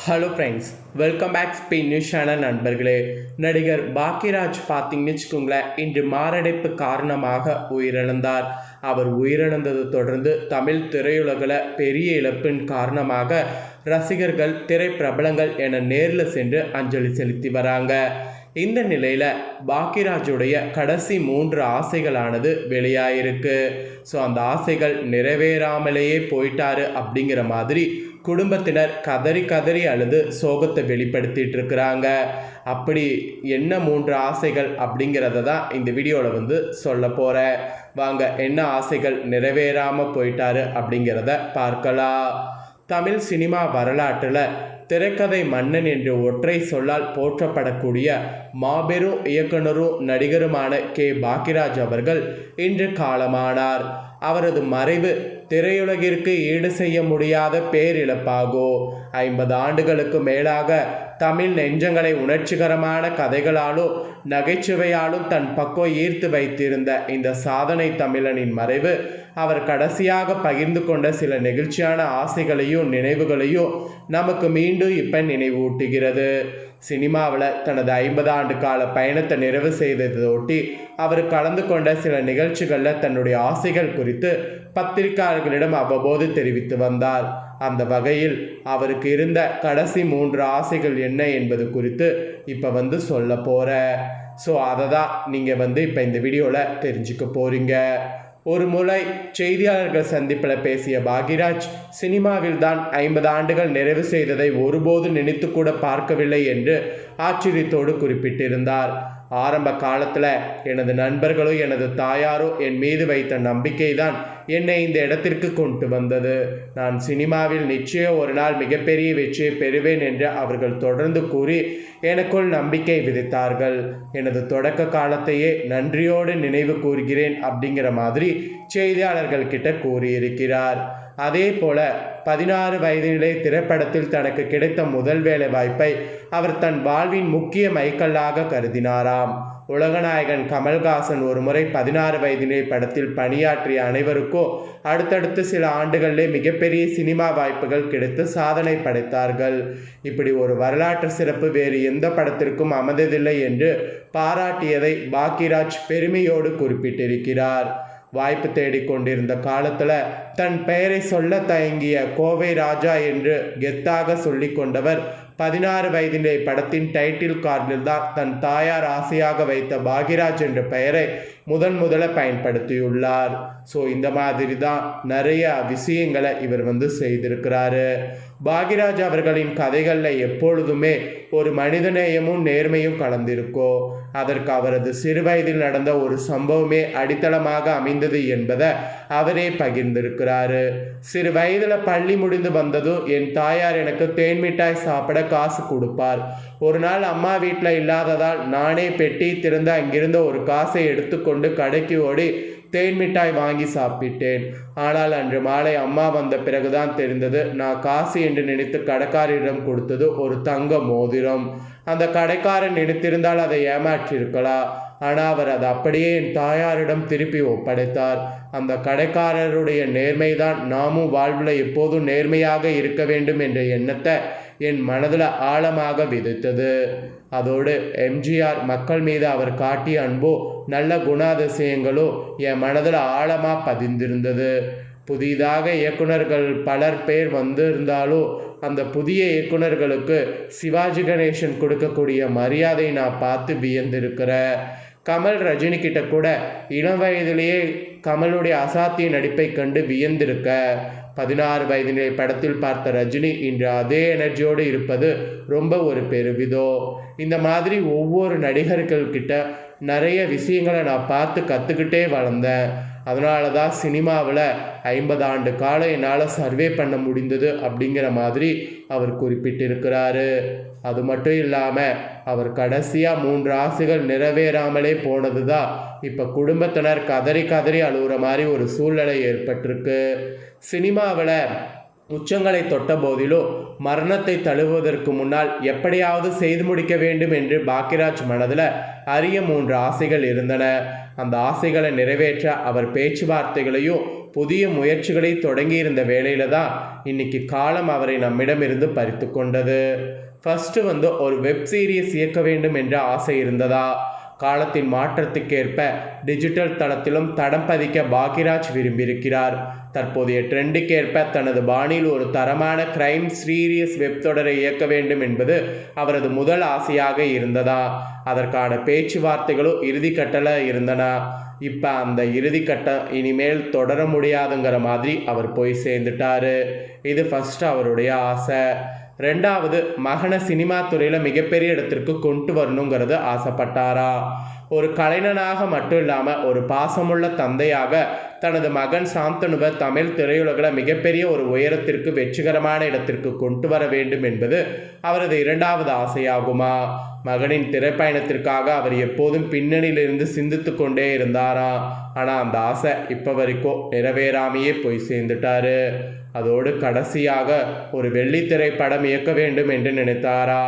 Hello friends, welcome back Spain news channel நண்பர்களே. நடிகர் பாக்கியராஜ் பார்த்தீங்கன்னு வச்சுக்கோங்களேன், இன்று மாரடைப்பு காரணமாக உயிரிழந்தார். அவர் உயிரிழந்ததை தொடர்ந்து தமிழ் திரையுலகில் பெரிய இழப்பின் காரணமாக ரசிகர்கள், திரைப்பிரபலங்கள் என நேரில் சென்று அஞ்சலி செலுத்தி வராங்க. இந்த நிலையில் பாக்கியராஜுடைய கடைசி 3 ஆசைகளானது வெளியாயிருக்கு. ஸோ அந்த ஆசைகள் நிறைவேறாமலேயே போயிட்டாரு அப்படிங்கிற மாதிரி குடும்பத்தினர் கதறி கதறி அழுது சோகத்தை வெளிப்படுத்திட்டு இருக்கிறாங்க. அப்படி என்ன 3 ஆசைகள் அப்படிங்கிறத தான் இந்த வீடியோவில் சொல்ல போகிறேன். வாங்க, என்ன ஆசைகள் நிறைவேறாமல் போயிட்டாரு அப்படிங்கிறத பார்க்கலாம். தமிழ் சினிமா வரலாற்றில் திரைக்கதை மன்னன் என்று ஒற்றை சொல்லால் போற்றப்படக்கூடிய மாபெரும் இயக்குனரும் நடிகருமான கே. பாக்கியராஜ் அவர்கள் இன்று காலமானார். அவரது மறைவு திரையுலகிற்கு ஈடு செய்ய முடியாத பேரிழப்பாகும். 50 ஆண்டுகளுக்கு மேலாக தமிழ் நெஞ்சங்களை உணர்ச்சிகரமான கதைகளாலும் நகைச்சுவையாலும் தன் பக்கம் ஈர்த்து வைத்திருந்த இந்த சாதனை தமிழனின் மறைவு அவர் கடைசியாக பகிர்ந்து கொண்ட சில நெகிழ்ச்சியான ஆசைகளையும் நினைவுகளையும் நமக்கு மீண்டும் இப்போ நினைவூட்டுகிறது. சினிமாவில் தனது 50 ஆண்டு கால பயணத்தை நிறைவு செய்ததொட்டி அவர் கலந்து கொண்ட சில நிகழ்ச்சிகளில் தன்னுடைய ஆசைகள் குறித்து பத்திரிகையாளர்களிடம் அவ்வப்போது தெரிவித்து வந்தார். அந்த வகையில் அவருக்கு இருந்த கடைசி 3 ஆசைகள் என்ன என்பது குறித்து இப்போ சொல்ல போகிறேன். ஸோ அதை தான் நீங்கள் இப்போ இந்த வீடியோவில் தெரிஞ்சுக்க போகிறீங்க. ஒரு முறை செய்தியாளர்கள் சந்திப்பில் பேசிய பாக்கியராஜ், சினிமாவில் தான் 50 ஆண்டுகள் நிறைவு செய்ததை ஒருபோது நினைத்து கூட பார்க்கவில்லை என்று ஆச்சரியத்தோடு குறிப்பிட்டிருந்தார். ஆரம்ப காலத்தில் எனது நண்பர்களோ எனது தாயாரோ என் மீது வைத்த நம்பிக்கை தான் என்னை இந்த இடத்திற்கு கொண்டு வந்தது. நான் சினிமாவில் நிச்சயம் ஒரு நாள் மிகப்பெரிய வெற்றியை பெறுவேன் என்று அவர்கள் தொடர்ந்து கூறி எனக்குள் நம்பிக்கை விதித்தார்கள். எனது தொடக்க காலத்தையே நன்றியோடு நினைவு கூறுகிறேன் அப்படிங்கிற மாதிரி செய்தியாளர்கள் கிட்ட கூறியிருக்கிறார். அதே போல 16 வயதிலே திரைப்படத்தில் தனக்கு கிடைத்த முதல் வேலை வாய்ப்பை அவர் தன் வாழ்வின் முக்கிய மைல்கல்லாக கருதினாராம். உலகநாயகன் கமல்ஹாசன் ஒரு முறை 16 வயதிலே படத்தில் பணியாற்றிய அனைவருக்கும் அடுத்தடுத்து சில ஆண்டுகளிலே மிகப்பெரிய சினிமா வாய்ப்புகள் கிடைத்து சாதனை படைத்தார்கள். இப்படி ஒரு வரலாற்று சிறப்பு வேறு எந்த படத்திற்கும் அமைந்ததில்லை என்று பாராட்டியதை பாக்கியராஜ் பெருமையோடு குறிப்பிட்டிருக்கிறார். வாய்ப்பு தேடிக்கொண்டிருந்த காலத்தில் தன் பெயரை சொல்ல தயங்கிய கோவை ராஜா என்று கெத்தாக சொல்லி கொண்டவர் 16 வயதிலே படத்தின் டைட்டில் கார்டில் தான் தன் தாயார் ஆசையாக வைத்த பாக்கியராஜ் என்ற பெயரை முதல்ல பயன்படுத்தியுள்ளார். ஸோ இந்த மாதிரி தான் நிறைய விஷயங்களை இவர் செய்திருக்கிறாரு. பாக்கியராஜ் அவர்களின் கதைகளில் எப்பொழுதுமே ஒரு மனிதநேயமும் நேர்மையும் கலந்திருக்கும். அதற்கு அவரது சிறு வயதில் நடந்த ஒரு சம்பவமே அடித்தளமாக அமைந்தது என்பதை அவரே பகிர்ந்திருக்கிறாரு. சிறு வயதில் பள்ளி முடிந்து வந்ததும் என் தாயார் எனக்கு தேன் மிட்டாய் சாப்பிட காசு கொடுப்பார். ஒரு நாள் அம்மா வீட்டில் இல்லாததால் நானே பெட்டி திறந்து அங்கிருந்த ஒரு காசை எடுத்துக்கொண்டு கடைக்கு ஓடி தேன் மிட்டாய் வாங்கி சாப்பிட்டேன். ஆனால் அன்று மாலை அம்மா வந்த பிறகுதான் தெரிந்தது, நான் காசு என்று நினைத்து கடைக்காரரிடம் கொடுத்தது ஒரு தங்க மோதிரம். அந்த கடைக்காரன் நினைத்திருந்தால் அதை ஏமாற்றிருக்கலாம். ஆனால் அவர் அதை அப்படியே என் தாயாரிடம் திருப்பி ஒப்படைத்தார். அந்த கடைக்காரருடைய நேர்மைதான் நாமும் வாழ்வில் எப்போதும் நேர்மையாக இருக்க வேண்டும் என்ற எண்ணத்தை என் மனதில் ஆழமாக விதைத்தது. அதோடு எம்ஜிஆர் மக்கள் மீது அவர் காட்டிய அன்போ நல்ல குணாதிசயங்களோ என் மனதில் ஆழமாக பதிந்திருந்தது. புதிதாக இயக்குனர்கள் பலர் பேர் வந்திருந்தாலும் அந்த புதிய இயக்குனர்களுக்கு சிவாஜி கணேசன் கொடுக்கக்கூடிய மரியாதை நான் பார்த்து வியந்திருக்கிறேன். கமல் ரஜினி கிட்ட கூட இளம் வயதிலேயே கமலுடைய அசாத்திய நடிப்பை கண்டு வியந்திருக்க. 16 வயதிலே படத்தில் பார்த்த ரஜினி இன்று அதே எனர்ஜியோடு இருப்பது ரொம்ப ஒரு பெருமிதம். இந்த மாதிரி ஒவ்வொரு நடிகர்கள்கிட்ட நிறைய விஷயங்களை நான் பார்த்து கற்றுக்கிட்டே வளர்ந்தேன். அதனால தான் சினிமாவில் 50 ஆண்டு காலம் என்னால் சர்வே பண்ண முடிந்தது அப்படிங்கிற மாதிரி அவர் குறிப்பிட்டிருக்கிறாரு. அது மட்டும் இல்லாமல் அவர் கடைசியாக 3 ஆசைகள் நிறைவேறாமலே போனது தான் இப்போ குடும்பத்தினர் கதறி கதறி அழுகிற மாதிரி ஒரு சூழ்நிலை ஏற்பட்டிருக்கு. சினிமாவில் உச்சங்களை தொட்ட போதிலும் மரணத்தை தழுவுவதற்கு முன்னால் எப்படியாவது செய்து முடிக்க வேண்டும் என்று பாக்கியராஜ் மனதில் அரிய 3 ஆசைகள் இருந்தன. அந்த ஆசைகளை நிறைவேற்ற அவர் பேச்சுவார்த்தைகளையும் புதிய முயற்சிகளை தொடங்கியிருந்த வேளையில தான் இன்னைக்கு காலம் அவரை நம்மிடமிருந்து பறித்து கொண்டது. ஃபர்ஸ்ட் ஒரு வெப் சீரிஸ் இயக்க வேண்டும் என்ற ஆசை இருந்ததா? காலத்தின் மாற்றத்துக்கேற்ப டிஜிட்டல் தளத்திலும் தடம் பதிக்க பாக்கியராஜ் விரும்பியிருக்கிறார். தற்போதைய ட்ரெண்டுக்கேற்ப தனது பாணியில் ஒரு தரமான கிரைம் சீரியஸ் வெப் தொடரை இயக்க வேண்டும் என்பது அவரது முதல் ஆசையாக இருந்ததா? அதற்கான பேச்சுவார்த்தைகளும் இறுதிக்கட்டல இருந்தன. இப்போ அந்த இறுதிக்கட்டம் இனிமேல் தொடர முடியாதுங்கிற மாதிரி அவர் போய் சேர்ந்துட்டாரு. இது ஃபர்ஸ்ட் அவருடைய ஆசை. 2வது, மகனை சினிமா துறையில் மிகப்பெரிய இடத்திற்கு கொண்டு வரணுங்கிறது ஆசைப்பட்டாரா? ஒரு கலைஞனாக மட்டும் இல்லாமல் ஒரு பாசமுள்ள தந்தையாக தனது மகன் சாந்தனுவை தமிழ் திரையுலகில் மிகப்பெரிய ஒரு உயரத்திற்கு வெற்றிகரமான இடத்திற்கு கொண்டு வர வேண்டும் என்பது அவரது 2வது ஆசையாகுமா? மகனின் திரைப்பயணத்திற்காக அவர் எப்போதும் பின்னணியிலிருந்து சிந்தித்து கொண்டே இருந்தாரா? ஆனால் அந்த ஆசை இப்போ வரைக்கும் நிறைவேறாமையே போய் சேர்ந்துட்டாரு. அதோடு கடைசியாக ஒரு வெள்ளித்திரை படம் இயக்க வேண்டும் என்று நினைத்தாரா?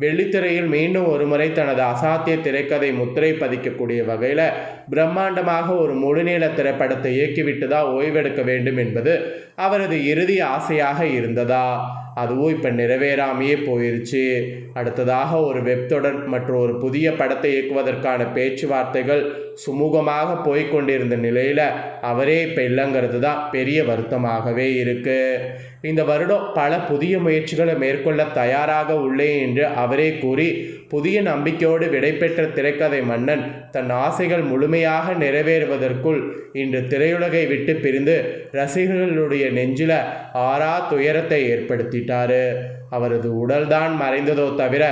வெள்ளித்திரையில் மீண்டும் ஒரு முறை தனது அசாத்திய திரைக்கதை முத்திரை பதிக்கக்கூடிய வகையில் பிரம்மாண்டமாக ஒரு முழுநீள திரைப்படத்தை இயக்கிவிட்டு தான் ஓய்வெடுக்க வேண்டும் என்பது அவரது இறுதி ஆசையாக இருந்ததா? அதுவும் இப்போ நிறைவேறாமையே போயிருச்சு. அடுத்ததாக ஒரு வெப் தொடர் மற்றும் ஒரு புதிய படத்தை இயக்குவதற்கான பேச்சுவார்த்தைகள் சுமூகமாக போய்கொண்டிருந்த நிலையில் அவரே இப்போ இல்லைங்கிறது தான் பெரிய வருத்தமாகவே இருக்கு. இந்த வருடம் பல புதிய முயற்சிகளை மேற்கொள்ள தயாராக உள்ளேன் என்று அவரே கூறி புதிய நம்பிக்கையோடு விடைபெற்ற திரைக்கதை மன்னன் தன் ஆசைகள் முழுமையாக நிறைவேறுவதற்குள் இன்று திரையுலகை விட்டு பிரிந்து ரசிகர்களுடைய நெஞ்சில ஆறா துயரத்தை ஏற்படுத்திட்டாரு. அவரது உடல்தான் மறைந்ததோ தவிர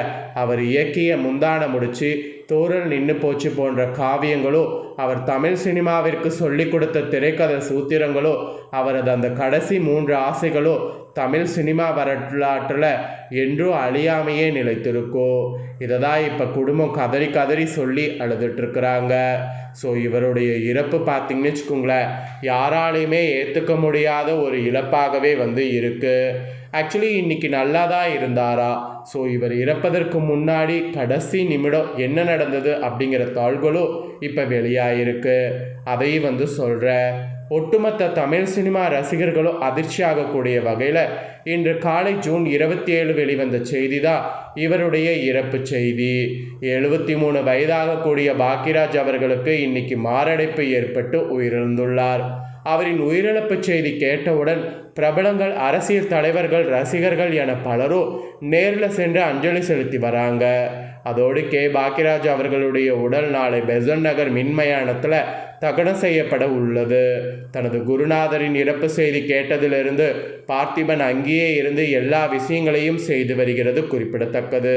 அவர் இயக்கிய முந்தான முடிச்சு, தூரல் நின்று போச்சு போன்ற காவியங்களோ, அவர் தமிழ் சினிமாவிற்கு சொல்லிக் கொடுத்த திரைக்கதை சூத்திரங்களோ, அவரது அந்த கடைசி 3 ஆசைகளோ தமிழ் சினிமா வரலாற்றில் என்றும் அழியாமையே நிலைத்திருக்கும். இதை தான் இப்போ குடும்பம் கதறி கதறி சொல்லி அழுதுட்டுருக்குறாங்க. ஸோ இவருடைய இறப்பு பார்த்திங்கன்னு வச்சுக்கோங்களேன், யாராலையுமே ஏற்றுக்க முடியாத ஒரு இழப்பாகவே இருக்குது. ஆக்சுவலி இன்றைக்கி நல்லா தான் இருந்தாரா? ஸோ இவர் இறப்பதற்கு முன்னாடி கடைசி நிமிடம் என்ன நடந்தது அப்படிங்கிற தாள்களும் இப்போ வெளியாகிருக்கு. அதையும் சொல்கிறேன். ஒட்டுமொத்த தமிழ் சினிமா ரசிகர்களும் அதிர்ச்சி ஆகக்கூடிய வகையில் இன்று காலை ஜூன் 27 வெளிவந்த செய்தி தான் இவருடைய இறப்பு செய்தி. 73 வயதாகக்கூடிய பாக்கியராஜ் அவர்களுக்கு இன்னைக்கு மாரடைப்பு ஏற்பட்டு உயிரிழந்துள்ளார். அவரின் உயிரிழப்பு செய்தி கேட்டவுடன் பிரபலங்கள், அரசியல் தலைவர்கள், ரசிகர்கள் என பலரும் நேரில் சென்று அஞ்சலி செலுத்தி வராங்க. அதோடு பாக்கியராஜ் அவர்களுடைய உடல் நாளை பெசன்ட் நகர் மின்மயானத்தில் தகனம் செய்யப்பட உள்ளது. தனது குருநாதரின் இறப்பு செய்தி கேட்டதிலிருந்து பார்த்திபன் அங்கேயே இருந்து எல்லா விஷயங்களையும் செய்து வருகிறது குறிப்பிடத்தக்கது.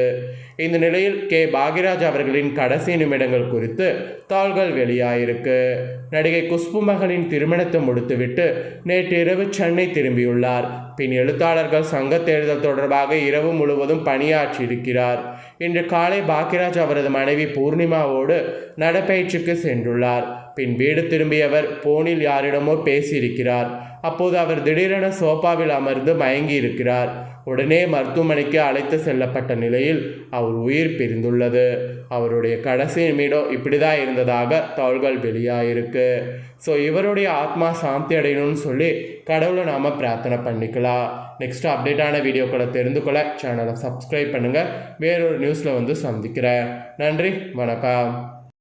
இந்த நிலையில் பாக்கியராஜ் அவர்களின் கடைசி நிமிடங்கள் குறித்து தாள்கள் வெளியாயிருக்கு. நடிகை குஷ்பு மகளின் திருமணத்தை முடித்துவிட்டு நேற்று இரவு சென்னை திரும்பியுள்ளார். பின் எழுத்தாளர்கள் சங்க தேர்தல் தொடர்பாக இரவு முழுவதும் பணியாற்றி இருக்கிறார். இன்று காலை பாக்கியராஜ் அவரது மனைவி பூர்ணிமாவோடு நடைபயிற்சிக்கு சென்றுள்ளார். பின் வீடு திரும்பியவர் போனில் யாரிடமோ பேசியிருக்கிறார். அப்போது அவர் திடீரென சோபாவில் அமர்ந்து மயங்கி இருக்கிறார். உடனே மருத்துவமனைக்கு அழைத்து செல்லப்பட்ட நிலையில் அவர் உயிர் பிரிந்துள்ளது. அவருடைய கடைசி நிமிடம் இப்படிதான் இருந்ததாக தகவல்கள் வெளியாயிருக்கு. ஸோ இவருடைய ஆத்மா சாந்தி அடையணும்னு சொல்லி கடவுளை நாம் பிரார்த்தனை பண்ணிக்கலாம். நெக்ஸ்ட் அப்டேட்டான வீடியோக்களை தெரிந்து கொள்ள சேனலை சப்ஸ்கிரைப் பண்ணுங்கள். வேறொரு நியூஸில் சந்திக்கிறேன். நன்றி, வணக்கம்.